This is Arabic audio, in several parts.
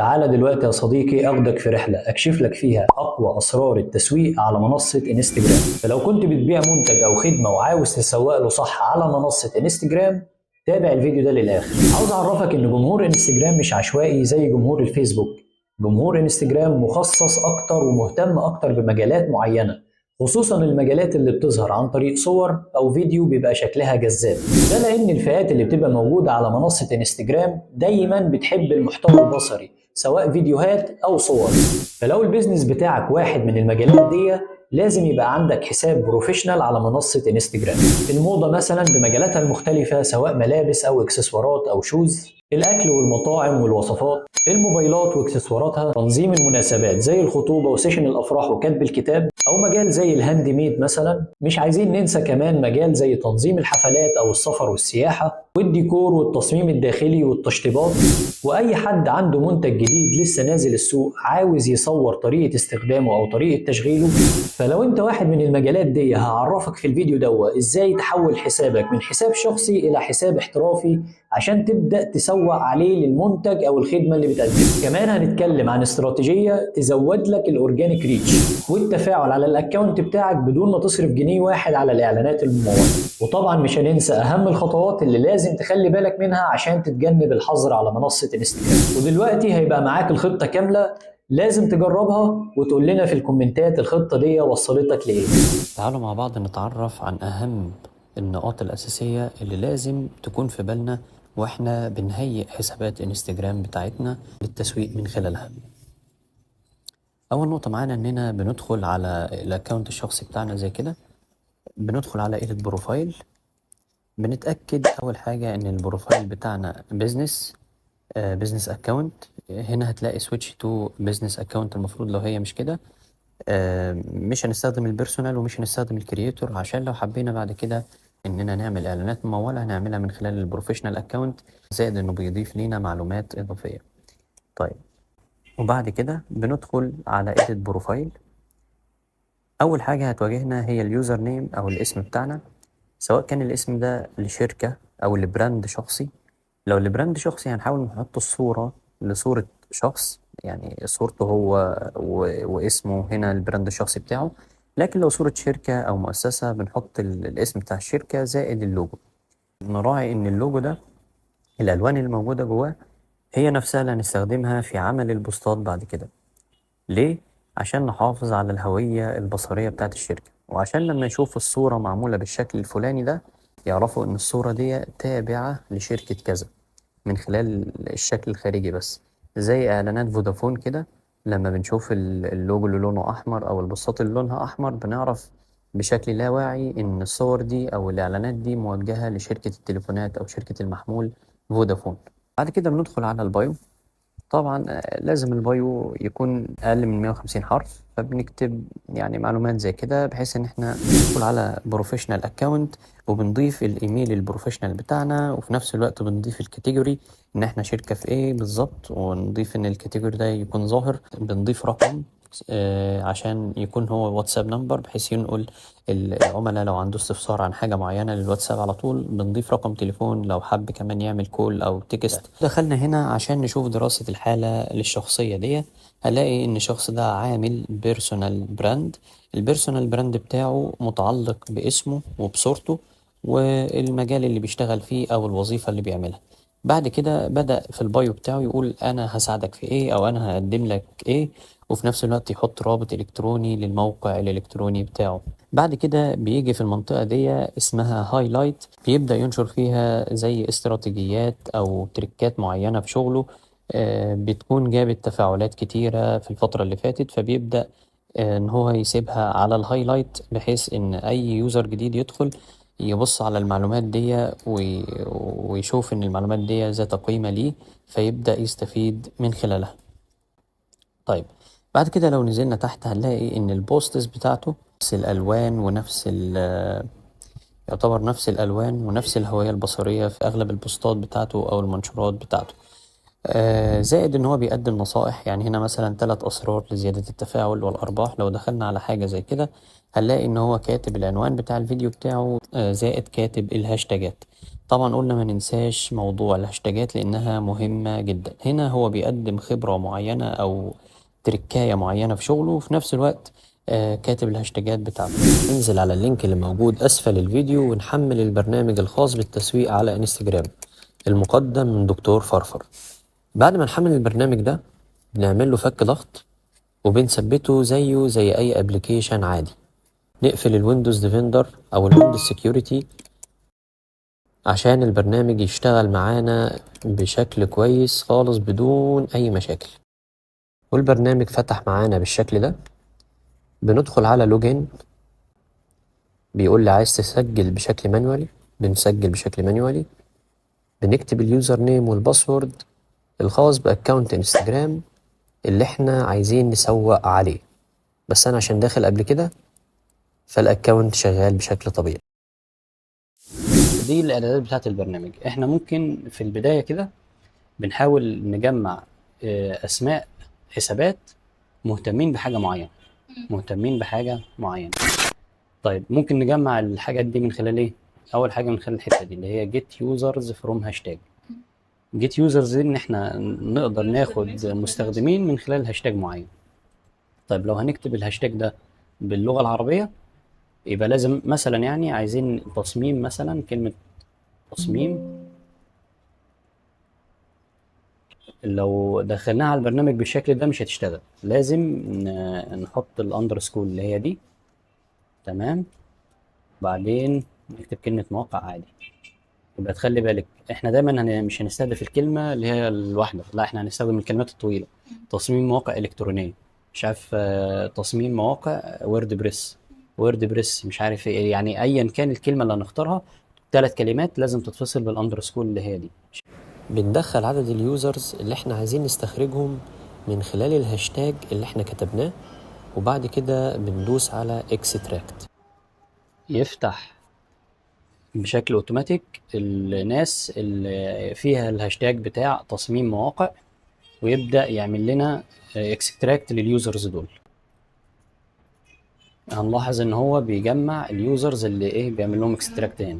تعالى دلوقتي يا صديقي اخدك في رحلة اكشف لك فيها اقوى اسرار التسويق على منصة انستجرام. فلو كنت بتبيع منتج او خدمة وعاوز تسوق له صح على منصة انستجرام، تابع الفيديو ده للاخر. عاوز اعرفك ان جمهور انستجرام مش عشوائي زي جمهور الفيسبوك. جمهور انستجرام مخصص اكتر ومهتم اكتر بمجالات معينة، خصوصا المجالات اللي بتظهر عن طريق صور او فيديو بيبقى شكلها جذاب. ده لان الفئات اللي بتبقى موجودة على منصة انستجرام دايما بتحب المحتوى البصري، سواء فيديوهات او صور. فلو البيزنس بتاعك واحد من المجالات دي، لازم يبقى عندك حساب بروفيشنال على منصة انستجرام. الموضة مثلا بمجالاتها المختلفة، سواء ملابس او اكسسوارات او شوز، الاكل والمطاعم والوصفات، الموبايلات واكسسواراتها، تنظيم المناسبات زي الخطوبة وسيشن الافراح وكتب الكتاب، او مجال زي الهاند ميد مثلا. مش عايزين ننسى كمان مجال زي تنظيم الحفلات او السفر والسياحة والديكور والتصميم الداخلي والتشطيبات. واي حد عنده منتج جديد لسه نازل السوق عاوز يصور طريقة استخدامه او طريقة تشغيله. فلو انت واحد من المجالات دي، هعرفك في الفيديو ده ازاي تحول حسابك من حساب شخصي الى حساب احترافي عشان تبدأ تسوق عليه للمنتج او الخدمة اللي بتقدمها. كمان هنتكلم عن استراتيجية تزود لك الاورجانيك ريتش والتفاعل على الاكونت بتاعك بدون ما تصرف جنيه واحد على الاعلانات الممولة. وطبعا مش هننسى اهم الخطوات اللي لازم تخلي بالك منها عشان تتجنب الحظر على منصة انستجرام. ودلوقتي هيبقى معاك الخطة كاملة، لازم تجربها وتقول لنا في الكومنتات الخطة دي وصلتك لإيه. تعالوا مع بعض نتعرف عن أهم النقاط الأساسية اللي لازم تكون في بالنا وإحنا بنهيئ حسابات انستجرام بتاعتنا للتسويق من خلالها. أول نقطة معانا إننا بندخل على الأكاونت الشخصي بتاعنا زي كده، بندخل على إيديت بروفايل، بنتأكد أول حاجة إن البروفايل بتاعنا بيزنس أكاونت. هنا هتلاقي سويتش تو بيزنس أكاونت، المفروض لو هي مش كده مش هنستخدم البيرسونال ومش هنستخدم الكرييتور، عشان لو حبينا بعد كده اننا نعمل اعلانات ممولة هنعملها من خلال البروفيشنال اكاونت، زائد انه بيضيف لينا معلومات اضافية. طيب، وبعد كده بندخل على edit بروفايل. اول حاجة هتواجهنا هي اليوزر نيم او الاسم بتاعنا، سواء كان الاسم ده لشركة او لبراند شخصي. لو لبراند شخصي هنحاول نحط الصورة لصورة شخص، يعني صورته هو واسمه هنا البراند الشخصي بتاعه. لكن لو صورة شركة أو مؤسسة بنحط الاسم بتاع الشركة زائد اللوجو. نراعي إن اللوجو ده الألوان اللي موجودة جواه هي نفسها اللي هنستخدمها في عمل البوستات بعد كده. ليه؟ عشان نحافظ على الهوية البصرية بتاعت الشركة، وعشان لما يشوفوا الصورة معمولة بالشكل الفلاني ده يعرفوا إن الصورة دي تابعة لشركة كذا من خلال الشكل الخارجي بس. زي إعلانات فودافون كده، لما بنشوف اللوجو اللي لونه أحمر أو البوستات اللي لونها أحمر بنعرف بشكل لا واعي إن الصور دي أو الإعلانات دي موجهة لشركة التليفونات أو شركة المحمول فودافون. بعد كده بندخل على البايو. طبعا لازم البايو يكون أقل من 150 حرف، فبنكتب يعني معلومات زي كده بحيث إن احنا ندخل على بروفيشنال أكاونت وبنضيف الإيميل البروفيشنال بتاعنا، وفي نفس الوقت بنضيف الكاتيجوري إن احنا شركة في إيه بالظبط، ونضيف إن الكاتيجوري ده يكون ظاهر. بنضيف رقم عشان يكون هو واتساب نمبر بحيث ينقل العملاء لو عنده استفسار عن حاجة معينة للواتساب على طول. بنضيف رقم تليفون لو حب كمان يعمل كول أو تكست. دخلنا هنا عشان نشوف دراسة الحالة للشخصية دي، هلاقي إن الشخص ده عامل بيرسونال براند. البيرسونال براند بتاعه متعلق باسمه وبصورته والمجال اللي بيشتغل فيه أو الوظيفة اللي بيعملها. بعد كده بدأ في البايو بتاعه يقول أنا هساعدك في إيه أو أنا هقدم لك إيه، وفي نفس الوقت يحط رابط إلكتروني للموقع الإلكتروني بتاعه. بعد كده بيجي في المنطقة دي اسمها هايلايت، بيبدأ ينشر فيها زي استراتيجيات أو تريكات معينة في شغله بتكون جابت تفاعلات كتيرة في الفترة اللي فاتت، فبيبدأ إن هو يسيبها على الهايلايت بحيث إن أي يوزر جديد يدخل يبص على المعلومات دي ويشوف إن المعلومات دي ذات قيمة ليه، فيبدأ يستفيد من خلالها. طيب، بعد كده لو نزلنا تحت هنلاقي ان البوستس بتاعته نفس الالوان يعتبر نفس الالوان ونفس الهوية البصرية في اغلب البوستات بتاعته او المنشورات بتاعته. زائد ان هو بيقدم نصائح، يعني هنا مثلا 3 اسرار لزيادة التفاعل والارباح. لو دخلنا على حاجة زي كده هنلاقي ان هو كاتب العنوان بتاع الفيديو بتاعه زائد كاتب الهاشتاجات. طبعا قلنا ما ننساش موضوع الهاشتاجات لأنها مهمة جدا. هنا هو بيقدم خبرة معينة أو تركاية معينة في شغله، وفي نفس الوقت كاتب الهاشتاجات بتاعته. انزل على اللينك اللي موجود أسفل الفيديو ونحمل البرنامج الخاص بالتسويق على انستجرام المقدم من دكتور فرفر. بعد ما نحمل البرنامج ده بنعمل له فك ضغط وبنثبته زيه زي أي ابلكيشن عادي. نقفل الويندوز ديفندر أو الويندوز سيكيورتي عشان البرنامج يشتغل معانا بشكل كويس خالص بدون أي مشاكل. والبرنامج فتح معانا بالشكل ده. بندخل على لوجين، بيقول لي عايز تسجل بشكل مانوالي، بنسجل بشكل مانوالي. بنكتب اليوزر نيم والباسورد الخاص بأكاونت انستجرام اللي احنا عايزين نسوق عليه، بس أنا عشان داخل قبل كده فالأكاونت شغال بشكل طبيعي. دي الإعدادات بتاعة البرنامج. احنا ممكن في البداية كده بنحاول نجمع أسماء حسابات مهتمين بحاجة معينة. طيب ممكن نجمع الحاجات دي من خلال ايه؟ أول حاجة من خلال الحتة دي اللي هي get users from hashtag. get users دي إن احنا نقدر ناخد مستخدمين من خلال هاشتاج معين. طيب لو هنكتب الهاشتاج ده باللغة العربية يبقى لازم مثلا يعني عايزين تصميم، مثلا كلمة تصميم. لو دخلناها على البرنامج بالشكل ده مش هتشتغل، لازم نحط الاندرسكول اللي هي دي. تمام. بعدين نكتب كلمة مواقع عادي. يبقى تخلي بالك احنا دايما مش هنستهدف الكلمة اللي هي الواحدة، لا احنا هنستخدم الكلمات الطويلة. تصميم مواقع إلكترونية، مش عارف تصميم مواقع وورد بريس مش عارف ايه، يعني ايا كان الكلمة اللي هنختارها 3 كلمات لازم تتفصل بالاندرسكول اللي هي دي. بندخل عدد اليوزرز اللي احنا عايزين نستخرجهم من خلال الهاشتاج اللي احنا كتبناه، وبعد كده بندوس على اكستراكت. يفتح بشكل اوتوماتيك الناس اللي فيها الهاشتاج بتاع تصميم مواقع، ويبدأ يعمل لنا اكستراكت لليوزرز دول. هنلاحظ ان هو بيجمع اليوزرز اللي ايه بيعمل لهم اكستراكت هنا.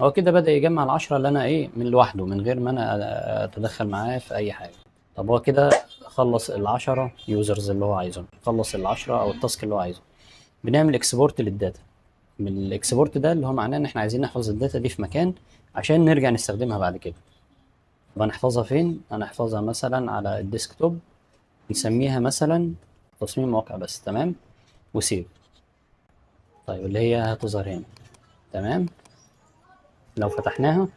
هو كده بدأ يجمع ال10 اللي انا ايه من لوحده من غير ما انا اتدخل معاه في اي حاجة. طب هو كده خلص ال10 يوزرز اللي هو عايزهم، خلص ال10 او التاسك اللي هو عايزه. بنعمل اكسبورت للداتا. من الاكسبورت ده اللي هو معناه ان احنا عايزين نحفظ الداتا دي في مكان عشان نرجع نستخدمها بعد كده. طب هنحفظها فين؟ هنحفظها مثلا على الديسكتوب، نسميها مثلا تصميم مواقع بس. تمام. وسيف. طيب اللي هي هتظهر هنا. تمام. لو فتحناها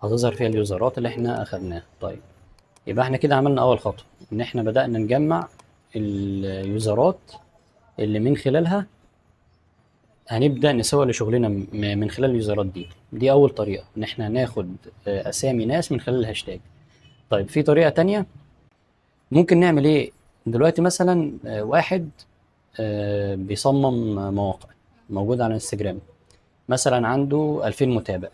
هتظهر فيها اليوزرات اللي احنا اخدناها. طيب يبقى احنا كده عملنا اول خطوة ان احنا بدأنا نجمع اليوزرات اللي من خلالها هنبدأ نسوق لشغلنا من خلال اليوزرات دي. دي اول طريقة ان احنا ناخد اسامي ناس من خلال الهاشتاج. طيب في طريقة تانية ممكن نعمل ايه دلوقتي. مثلا واحد بيصمم مواقع موجودة على انستجرام، مثلا عنده 2000 متابع.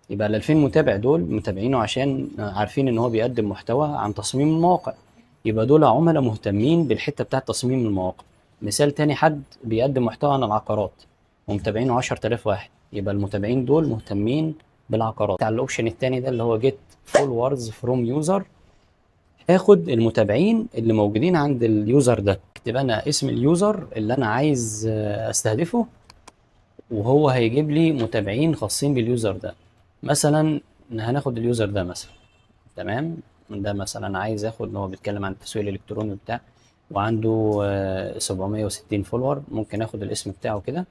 يبقى ال 2000 متابع دول متابعينه عشان عارفين ان هو بيقدم محتوى عن تصميم المواقع، يبقى دول عملاء مهتمين بالحتة بتاعت تصميم المواقع. مثال تاني، حد بيقدم محتوى عن العقارات ومتابعينه 10000 واحد، يبقى المتابعين دول مهتمين بالعقارات. على الاوبشن التاني ده اللي هو جيت فولورز فروم يوزر، اخد المتابعين اللي موجودين عند اليوزر ده، اكتب انا اسم اليوزر اللي انا عايز استهدفه، وهو هيجيب لي متابعين خاصين باليوزر ده. مثلا هناخد اليوزر ده مثلا. تمام. ده مثلا عايز اخد ان هو بيتكلم عن التسويق الالكتروني بتاع، وعنده 760 فولور. ممكن اخد الاسم بتاعه كده.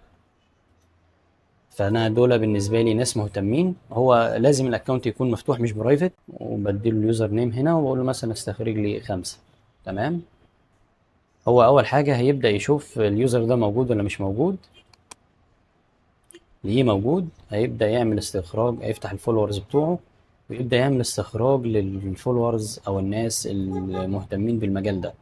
فانا دول بالنسبه لي ناس مهتمين. هو لازم الاكونت يكون مفتوح مش برايفت، وبديله اليوزر نيم هنا وبقول له مثلا استخرج لي 5. تمام. هو اول حاجه هيبدا يشوف اليوزر ده موجود ولا مش موجود. ليه موجود هيبدا يعمل استخراج، هيفتح الفولورز بتوعه ويبدا يعمل استخراج للفولورز او الناس المهتمين بالمجال ده.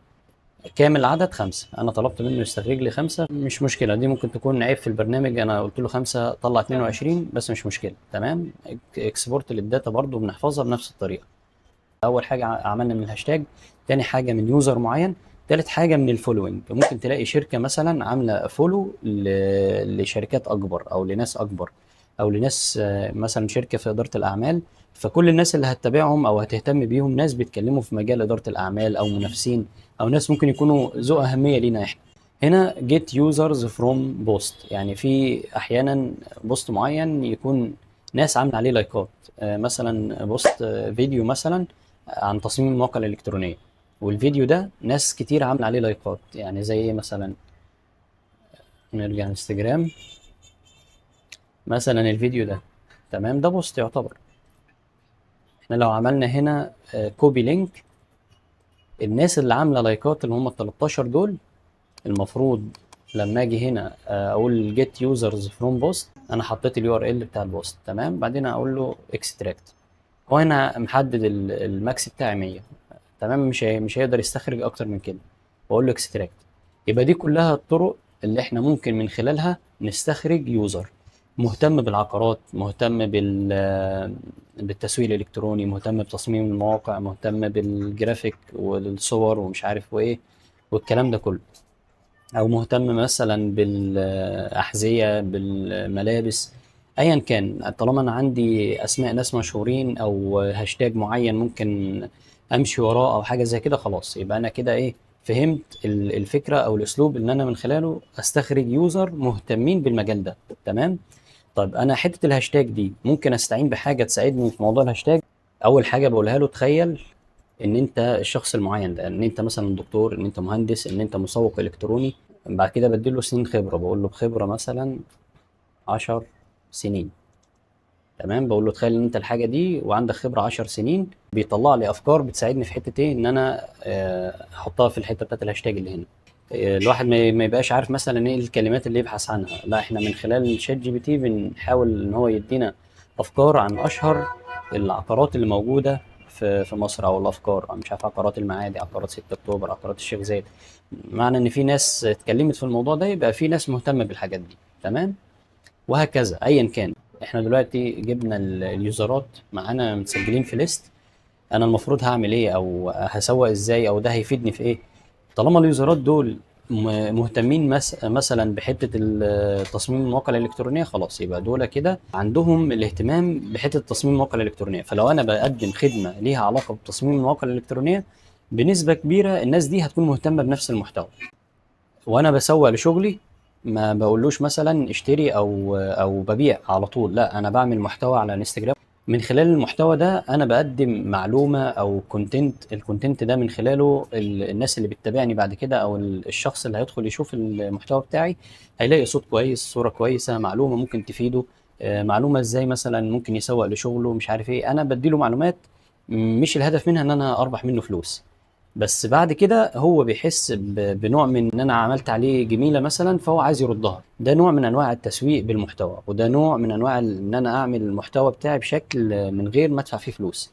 كامل العدد 5. انا طلبت منه يستخرج لي 5، مش مشكله، دي ممكن تكون عيب في البرنامج. انا قلت له 5 طلع 22 بس مش مشكله. تمام. اكسبورت للداتا برضو بنحفظها بنفس الطريقه. اول حاجه عملنا من الهاشتاج، تاني حاجه من يوزر معين، تالت حاجه من الفولوينج. ممكن تلاقي شركه مثلا عامله فولو لشركات اكبر او لناس اكبر، او لناس مثلا شركه في اداره الاعمال، فكل الناس اللي هتتابعهم او هتهتم بيهم ناس بيتكلموا في مجال اداره الاعمال او منافسين، او ناس ممكن يكونوا ذو اهميه لينا احنا. هنا get users from post، يعني في احيانا بوست معين يكون ناس عامله عليه لايكات، مثلا بوست فيديو مثلا عن تصميم المواقع الالكترونيه، والفيديو ده ناس كتير عامله عليه لايكات، يعني زي ايه مثلا؟ نرجع انستجرام مثلا، الفيديو ده تمام، ده بوست يعتبر. احنا لو عملنا هنا كوبي لينك، الناس اللي عامله لايكات اللي هم ال 13 دول، المفروض لما اجي هنا اقول get users from post، انا حطيت اليو ار ال بتاع البوست تمام، بعدين اقول له extract. هو هنا محدد الماكس بتاعي 100 تمام، مش هيقدر يستخرج اكتر من كده، واقول له extract. يبقى دي كلها الطرق اللي احنا ممكن من خلالها نستخرج يوزر مهتم بالعقارات، مهتم بالتسويق الالكتروني، مهتم بتصميم المواقع، مهتم بالجرافيك والصور ومش عارف وايه والكلام ده كله، او مهتم مثلا بالاحذيه بالملابس، ايا كان. طالما انا عندي اسماء ناس مشهورين او هاشتاج معين ممكن امشي وراه او حاجه زي كده، خلاص يبقى انا كده ايه، فهمت الفكره او الاسلوب اللي انا من خلاله استخرج يوزر مهتمين بالمجال ده. تمام. طيب انا حته الهاشتاج دي ممكن استعين بحاجه تساعدني في موضوع الهاشتاج. اول حاجه بقولها له، تخيل ان انت الشخص المعين ده، ان انت مثلا دكتور، ان انت مهندس، ان انت مسوق الكتروني. بعد كده بديله سنين خبره، بقول له بخبره مثلا 10 سنين. تمام، بقول له تخيل ان انت الحاجه دي وعندك خبره 10 سنين، بيطلع لي افكار بتساعدني في حته ايه، ان انا احطها في الحته بتاعت الهاشتاج اللي هنا. الواحد ما يبقاش عارف مثلا ايه الكلمات اللي يبحث عنها، لا احنا من خلال شات جي بي تي بنحاول ان هو يدينا افكار عن اشهر العقارات اللي موجوده في مصر، او الافكار مش عارف، عقارات المعادي، عقارات 6 اكتوبر، عقارات الشيخ زايد. معنى ان في ناس اتكلمت في الموضوع ده يبقى في ناس مهتمه بالحاجات دي. تمام. وهكذا ايا كان. احنا دلوقتي جبنا اليوزرات معانا متسجلين في ليست، انا المفروض هعمل ايه او هسوق ازاي، او ده هيفيدني في ايه؟ طالما اليوزرات دول مهتمين مثلا بحته تصميم المواقع الالكترونيه، خلاص يبقى دول كده عندهم الاهتمام بحته تصميم المواقع الالكترونيه. فلو انا بقدم خدمه ليها علاقه بتصميم المواقع الالكترونيه، بنسبه كبيره الناس دي هتكون مهتمه بنفس المحتوى. وانا بسوق لشغلي ما بقولوش مثلا اشتري او ببيع على طول، لا انا بعمل محتوى على انستجرام. من خلال المحتوى ده انا بقدم معلومه او كونتنت، الكونتنت ده من خلاله الناس اللي بتتابعني بعد كده، او الشخص اللي هيدخل يشوف المحتوى بتاعي هيلاقي صوت كويس، صوره كويسه، معلومه ممكن تفيده، معلومه ازاي مثلا ممكن يسوق لشغله مش عارف ايه. انا بديله معلومات مش الهدف منها ان انا اربح منه فلوس، بس بعد كده هو بيحس بنوع من ان انا عملت عليه جميله مثلا، فهو عايز يردها. ده نوع من انواع التسويق بالمحتوى، وده نوع من انواع ان انا اعمل المحتوى بتاعي بشكل من غير ما ادفع فيه فلوس.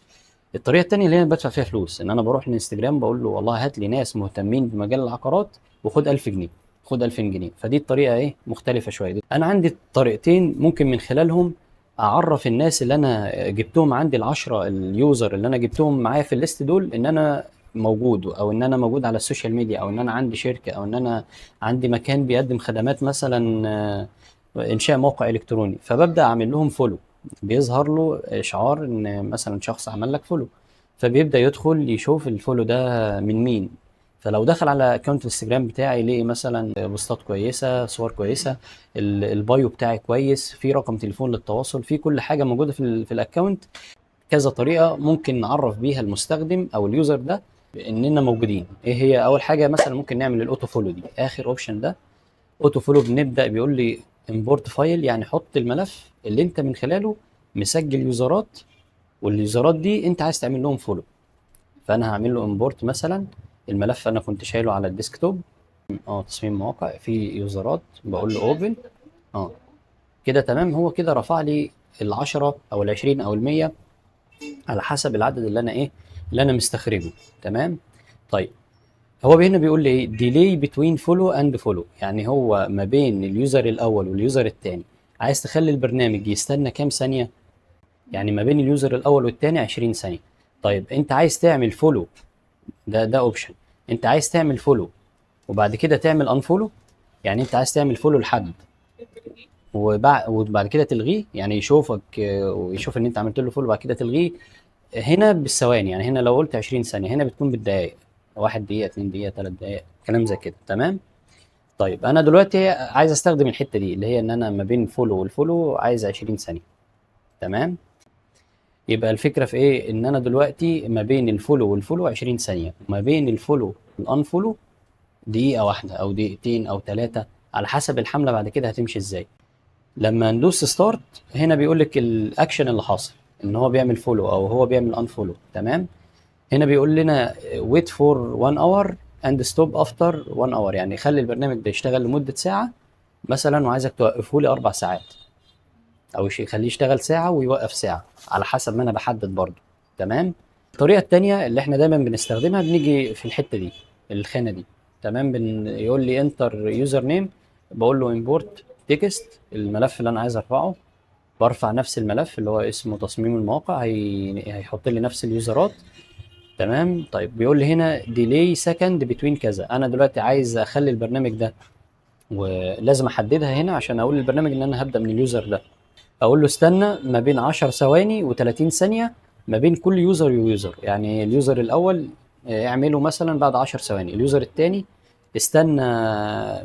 الطريقه التانيه اللي انا بدفع فيها فلوس، ان انا بروح الانستجرام بقول له والله هات لي ناس مهتمين بمجال العقارات وخد 1000 جنيه، خد 2000 جنيه. فدي الطريقه ايه، مختلفه شويه. دي انا عندي طريقتين ممكن من خلالهم اعرف الناس اللي انا جبتهم عندي، العشرة اليوزر اللي انا جبتهم معايا في الليست دول، ان انا موجود، او ان انا موجود على السوشيال ميديا، او ان انا عندي شركه، او ان انا عندي مكان بيقدم خدمات مثلا انشاء موقع الكتروني. فببدا اعمل لهم فولو، بيظهر له اشعار ان مثلا شخص عمل لك فولو، فبيبدا يدخل يشوف الفولو ده من مين. فلو دخل على اكونت الانستجرام بتاعي يلاقي مثلا بوستات كويسه، صور كويسه، البايو بتاعي كويس، في رقم تليفون للتواصل، في كل حاجه موجوده في الاكونت. كذا طريقه ممكن نعرف بيها المستخدم او اليوزر ده اننا موجودين. ايه هي؟ اول حاجه مثلا ممكن نعمل الاوتو فولو، دي اخر اوبشن ده. اوتو فولو بنبدا بيقول لي امبورت فايل، يعني حط الملف اللي انت من خلاله مسجل يوزرات، واليوزرات دي انت عايز تعمل لهم فولو. فانا هعمل له امبورت مثلا الملف، انا كنت شايله على الديسكتوب، تصميم مواقع في يوزرات، بقول له اوبن. اه كده تمام، هو كده رفع لي العشرة او العشرين او المية على حسب العدد اللي انا ايه، اللي انا مستخرجه. تمام. طيب هو هنا بيقول لي ايه، ديلي بتوين فولو اند فولو، يعني هو ما بين اليوزر الاول واليوزر الثاني عايز تخلي البرنامج يستنى كام ثانيه؟ يعني ما بين اليوزر الاول والثاني 20 ثانيه. طيب انت عايز تعمل فولو، ده اوبشن. انت عايز تعمل فولو وبعد كده تعمل انفولو، يعني انت عايز تعمل فولو لحد وبعد كده تلغيه، يعني يشوفك ويشوف ان انت عملت له فولو وبعد كده تلغيه. هنا بالثواني، يعني هنا لو قلت 20 ثانيه هنا بتكون بالدقائق، 1 دقيقه 2 دقيقه 3 دقائق كلام زي كده. تمام. طيب انا دلوقتي عايز استخدم الحته دي اللي هي ان انا ما بين فولو والفولو عايز 20 ثانيه. تمام. يبقى الفكره في ايه؟ ان انا دلوقتي ما بين الفولو والفولو 20 ثانيه، وما بين الفولو والانفولو دقيقه واحده او دقيقتين او 3 على حسب الحمله بعد كده هتمشي ازاي. لما ندوس ستارت هنا بيقول لك الاكشن اللي حاصل ان هو بيعمل فولو او هو بيعمل انفولو. تمام. هنا بيقول لنا wait for 1 hour and stop after 1 hour، يعني خلي البرنامج ده يشتغل لمدة ساعة مثلا وعايزك توقفه لي 4 ساعات، او شيء خليه يشتغل ساعة ويوقف ساعة على حسب ما انا بحدد برضو. تمام. الطريقة التانية اللي احنا دايما بنستخدمها بنيجي في الحتة دي الخانة دي. تمام. يقول لي انتر يوزر نيم، بقول له امبورت تكست الملف اللي انا عايز ارفعه، برفع نفس الملف اللي هو اسمه تصميم المواقع، هيحط لي نفس اليوزرات. تمام. طيب بيقول لي هنا ديلي سكند بتوين كذا، انا دلوقتي عايز اخلي البرنامج ده ولازم احددها هنا عشان اقول للبرنامج ان انا هبدا من اليوزر ده. اقول له استنى ما بين 10 ثواني و30 ثانيه ما بين كل يوزر ويوزر، يعني اليوزر الاول اعمله مثلا بعد 10 ثواني، اليوزر الثاني استنى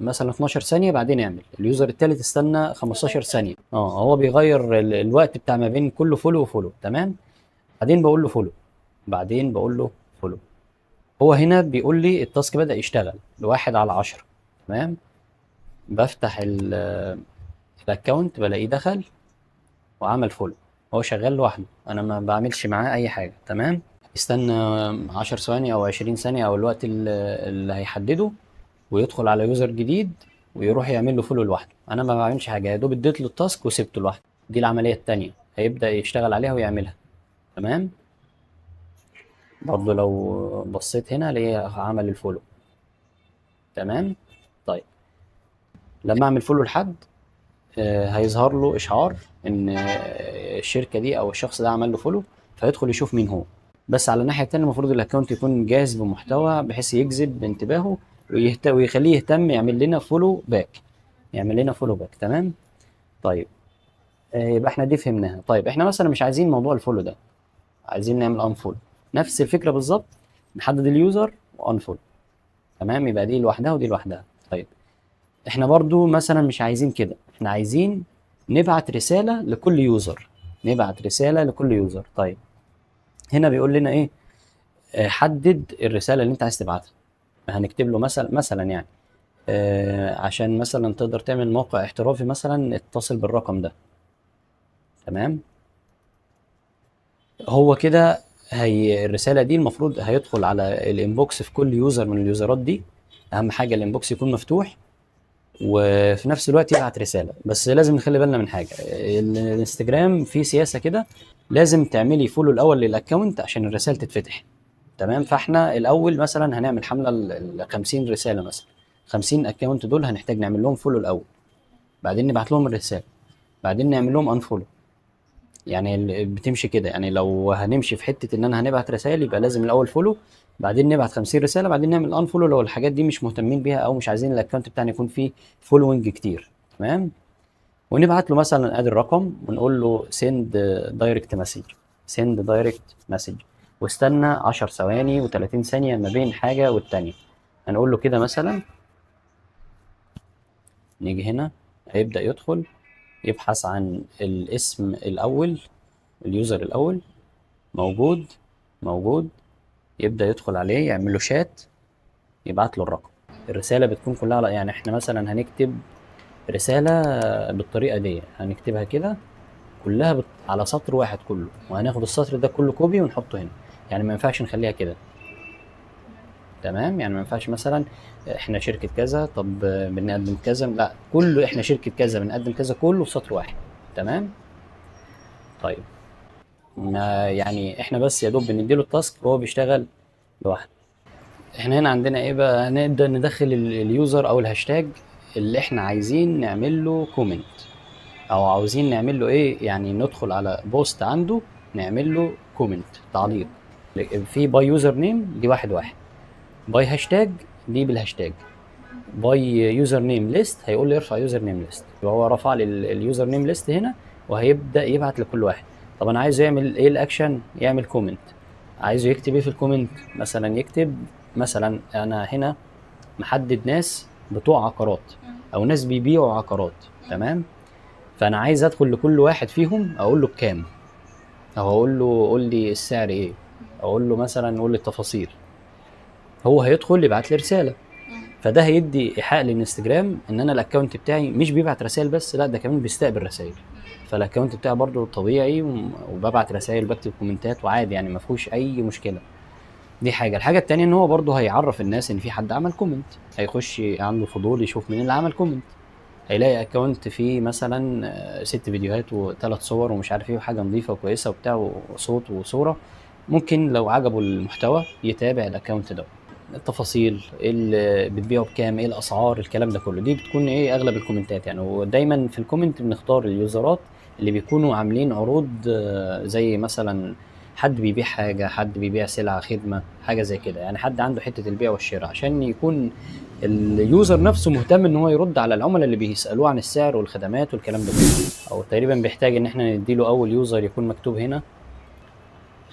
مثلا 12 ثانيه بعدين اعمل، اليوزر الثالث استنى 15 ثانيه. هو بيغير الوقت بتاع ما بين كل فولو وفولو. تمام. بعدين بقول له فولو، بعدين بقول له فولو. هو هنا بيقول لي التاسك بدأ يشتغل ل1/10. تمام. بفتح الاكونت بلاقيه دخل وعمل فولو، هو شغال لوحده انا ما بعملش معاه اي حاجه. تمام. يستنى 10 ثواني او 20 ثانيه او الوقت اللي هيحدده ويدخل على يوزر جديد ويروح يعمل له فولو لوحده، انا ما بعملش حاجه، يا دوب اديت له التاسك وسبته لوحده. دي العمليه التانية هيبدأ يشتغل عليها ويعملها. تمام. برضه لو بصيت هنا الاقيه عمل الفولو. تمام. طيب لما اعمل فولو لحد هيظهر له اشعار ان الشركه دي او الشخص ده عمل له فولو، فيدخل يشوف مين هو. بس على الناحيه التانيه المفروض الاكونت يكون جاهز بمحتوى بحيث يجذب انتباهه ويخليه يهتم يعمل لنا فولو باك، يعمل لنا فولو باك. تمام. طيب يبقى احنا دي فهمناها. طيب احنا مثلا مش عايزين موضوع الفولو ده، عايزين نعمل انفولو، نفس الفكره بالظبط، نحدد اليوزر وانفولو. تمام. يبقى دي لوحدها ودي لوحدها. طيب احنا برضو مثلا مش عايزين كده، احنا عايزين نبعت رسالة لكل يوزر، نبعت رسالة لكل يوزر. طيب هنا بيقول لنا ايه؟ حدد الرسالة اللي انت عايز تبعتها. هنكتب له مثلا يعني عشان مثلا تقدر تعمل موقع احترافي مثلا اتصل بالرقم ده. تمام. هو كده هي الرسالة دي المفروض هيدخل على الانبوكس في كل يوزر من اليوزرات دي، اهم حاجة الانبوكس يكون مفتوح وفي نفس الوقت يبعت رسالة. بس لازم نخلي بالنا من حاجة، الانستجرام فيه سياسة كده، لازم تعملي فولو الأول للأكونت عشان الرسالة تتفتح. تمام. فاحنا الأول مثلا هنعمل حملة ل 50 رسالة مثلا، 50 أكونت دول هنحتاج نعمل لهم فولو الأول، بعدين نبعت لهم الرسالة، بعدين نعمل لهم انفولو. يعني بتمشي كده، يعني لو هنمشي في حتة ان انا هنبعت رسائل يبقى لازم الاول فولو، بعدين نبعت 50 رسالة، بعدين نعمل انفولو لو الحاجات دي مش مهتمين بيها او مش عايزين الاكونت بتاعنا يكون فيه فولوينج كتير. تمام. ونبعت له مثلا ادي الرقم ونقول له سند دايركت مسج، سند دايركت مسج، واستنى 10 ثواني و30 ثانية ما بين حاجة والتانية. هنقول له كده مثلا، نيجي هنا هيبدأ يدخل يبحث عن الاسم الأول، اليوزر الأول موجود، موجود، يبدأ يدخل عليه يعمل له شات، يبعت له الرقم. الرسالة بتكون كلها يعني احنا مثلا هنكتب رسالة بالطريقة دي، هنكتبها كده كلها على سطر واحد كله، وهناخد السطر ده كله كوبي ونحطه هنا، يعني ما ينفعش نخليها كده. تمام. يعني ما ينفعش مثلا احنا شركة كذا طب بنقدم كذا، لا كله احنا شركة كذا بنقدم كذا كله في سطر واحد. تمام. طيب ما يعني احنا بس يا دوب بنديله التاسك وهو بيشتغل لوحده. احنا هنا عندنا ايه بقى؟ هنبدأ ندخل اليوزر او الهاشتاج اللي احنا عايزين نعمل له كومنت او عاوزين نعمل له ايه، يعني ندخل على بوست عنده نعمل له كومنت تعليق. في باي يوزر نيم دي 1 1، باي هاشتاج دي بالهاشتاج. باي يوزر نيم ليست، هيقول لي ارفع يوزر نيم ليست، يبقى هو رفع لي اليوزر نيم ليست هنا، وهيبدا يبعت لكل واحد. طب انا عايزه يعمل ايه الاكشن؟ يعمل كومنت. عايزه يكتب ايه في الكومنت؟ مثلا يكتب، مثلا انا هنا محدد ناس بتوع عقارات او ناس بيبيعوا عقارات، تمام؟ فانا عايز ادخل لكل واحد فيهم اقول له بكام، او اقول له قول لي السعر ايه، اقول له مثلا قول لي التفاصيل. هو هيدخل يبعت لي رساله، فده هيدي ايحاء للانستجرام ان انا الاكونت بتاعي مش بيبعت رسائل بس، لا ده كمان بيستقبل رسائل. فالاكونت بتاعي برضو طبيعي وببعت رسائل وبكتب كومنتات وعادي، يعني ما فيهوش اي مشكله. دي حاجه. الحاجه التانية ان هو برضو هيعرف الناس ان في حد عمل كومنت، هيخش عنده فضول يشوف مين اللي عمل كومنت، هيلاقي اكونت فيه مثلا 6 فيديوهات وثلاث صور ومش عارف ايه وحاجه نظيفه وكويسه وبتاع وصوت وصوره. ممكن لو عجبه المحتوى يتابع الاكونت ده. التفاصيل، إيه اللي بتبيعه بكام، ايه الاسعار، الكلام ده كله، دي بتكون ايه اغلب الكومنتات يعني. ودايما في الكومنت بنختار اليوزرات اللي بيكونوا عاملين عروض، زي مثلا حد بيبيع حاجه، حد بيبيع سلعه خدمه حاجه زي كده، يعني حد عنده حته البيع والشراء، عشان يكون اليوزر نفسه مهتم ان هو يرد على العملاء اللي بيسالوه عن السعر والخدمات والكلام ده كله. او تقريبا بيحتاج ان احنا نديله اول يوزر يكون مكتوب هنا.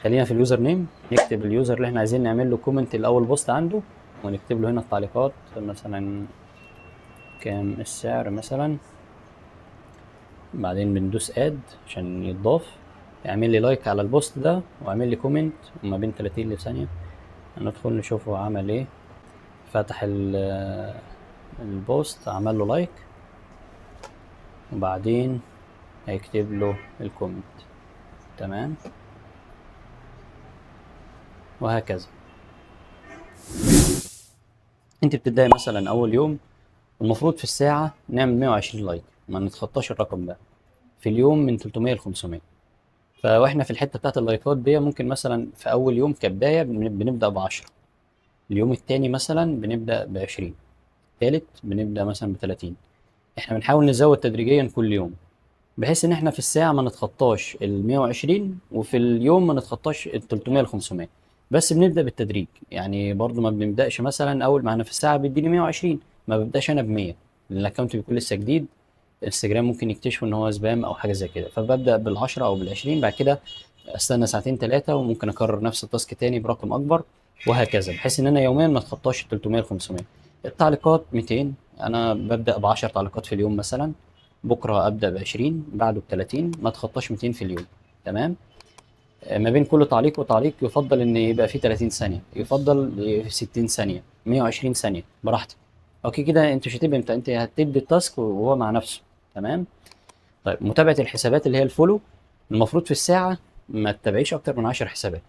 خلينا في اليوزر نيم، نكتب اليوزر اللي احنا عايزين نعمل له كومنت الاول بوست عنده، ونكتب له هنا التعليقات مثلا كام السعر مثلا. بعدين بندوس اد عشان يتضاف، يعمل لي لايك على البوست ده واعمل لي كومنت وما بين 30 لثانية. ندخل نشوف هو عمل ايه. فتح البوست، عمل له لايك، وبعدين هيكتب له الكومنت، تمام؟ وهكذا. انت بتبداي مثلا اول يوم المفروض في الساعة نعمل 120 لايك، ما نتخطاش الرقم ده في اليوم من 300 ل 500. فاحنا في الحتة بتاعت اللايكات دي ممكن مثلا في اول يوم كبداية بنبدأ ب10، اليوم التاني مثلا بنبدأ ب20، التالت بنبدأ مثلا ب30. احنا بنحاول نزود تدريجيا كل يوم، بحيث ان احنا في الساعة ما نتخطاش ال 120 وفي اليوم ما نتخطاش ال 300 ل 500. بس بنبدأ بالتدريج، يعني برضو ما بنبدأش مثلا اول ما انا في الساعة بيديني 120 ما ببدأش انا ب 100، لان الاكونت بيكون لسه جديد. انستجرام ممكن يكتشفوا ان هو سبام او حاجة زي كده، فببدأ بال10 او بال20، بعد كده استنى ساعتين ثلاثة وممكن اكرر نفس التاسك تاني برقم اكبر، وهكذا، بحيث ان انا يوميا ما اتخطاش ال 300 ل 500. التعليقات 200، انا ببدأ ب10 تعليقات في اليوم مثلا، بكره ابدا ب 20، بعده ب 30، ما تخطاش 200 في اليوم، تمام؟ ما بين كل تعليق وتعليق يفضل ان يبقى فيه 30 ثانيه، يفضل 60 ثانيه، 120 ثانيه، براحتك. اوكي كده انت مش هتبقى انت هتدي التاسك وهو مع نفسه، تمام؟ طيب متابعه الحسابات اللي هي الفولو، المفروض في الساعه ما تتابعيش اكتر من 10 حسابات،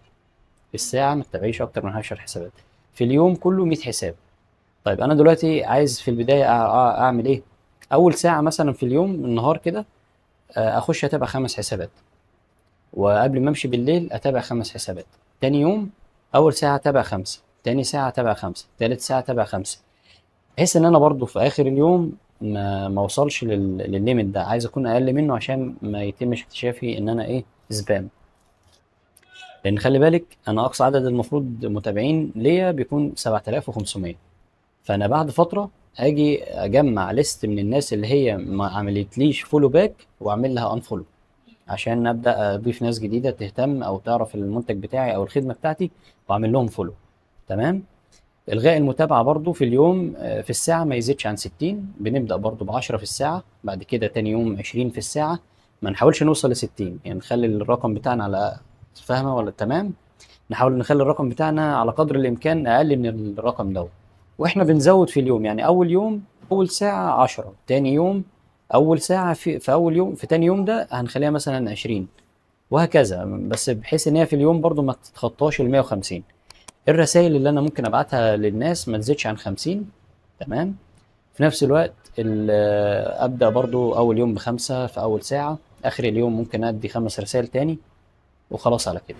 في الساعه ما تتابعيش اكتر من 10 حسابات، في اليوم كله 100 حساب. طيب انا دلوقتي عايز في البدايه اعمل ايه؟ اول ساعه مثلا في اليوم النهار كده اخش اتابع 5 حسابات، وقبل ما امشي بالليل اتابع 5 حسابات. تاني يوم اول ساعه اتابع 5، تاني ساعه اتابع 5، تالت ساعه اتابع 5، بحيث ان انا برضو في اخر اليوم ما اوصلش للليميت ده، عايز اكون اقل منه عشان ما يتمش اكتشافي ان انا ايه سبام. لان خلي بالك انا اقصى عدد المفروض متابعين ليا بيكون 7500، فانا بعد فتره اجي اجمع ليست من الناس اللي هي ما عملتليش فولو باك واعمل لها انفولو، عشان ابدا اضيف ناس جديده تهتم او تعرف المنتج بتاعي او الخدمه بتاعتي واعمل لهم فولو، تمام؟ الغاء المتابعه برضو في اليوم في الساعه ما يزيدش عن 60، بنبدا برضو ب10 في الساعه، بعد كده تاني يوم 20 في الساعه، ما نحاولش نوصل ل60، يعني نخلي الرقم بتاعنا على، فاهمه ولا تمام؟ نحاول نخلي الرقم بتاعنا على قدر الامكان اقل من الرقم ده، واحنا بنزود في اليوم، يعني اول يوم اول ساعه 10، تاني يوم اول ساعه في اول يوم، في تاني يوم ده هنخليها مثلا 20، وهكذا، بس بحيث ان هي في اليوم برضو ما تتخطاش ال 150. الرسائل اللي انا ممكن ابعتها للناس ما تزيدش عن 50، تمام؟ في نفس الوقت ابدا برضو اول يوم ب5 في اول ساعه، اخر اليوم ممكن ادي 5 رسائل تاني، وخلاص على كده.